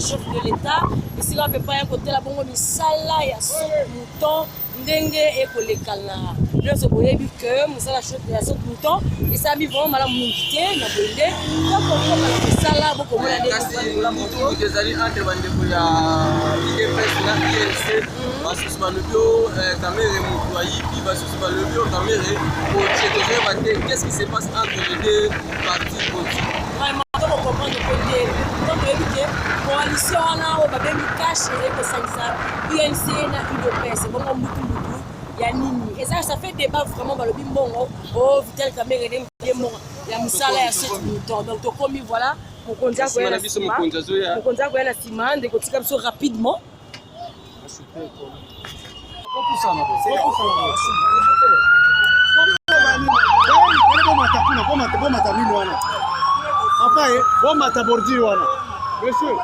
chef de l'État. Ici, on peut pas un côté la bonne misala, il y a son mouton, dengue et kolekana. Là, c'est pour dire que misala chef de la son mouton, et ça a mis vraiment mal à monter, na bonde. Donc, on va la misala, beaucoup moins de la mouton. Des années entre bande pour ya IDPS na INC, parce que c'est le bio, caméra moutoyi, puis parce que c'est le bio caméra pour checker qu'est-ce qui se passe entre les deux partis politiques. Vraiment, on comprend le côté. Donc, la coalition là, on va bien cacher que ça INC na UDPS, c'est bon il y a nini. Et ça fait débat vraiment dans le bimbongo. Oh, Vital Kamerhe il y a misala ya ce mouton. Donc, comme voilà, pour qu'on dise que la ciment, de côté comme ça rapidement. Papa, bon mata bordi wana. Monsieur.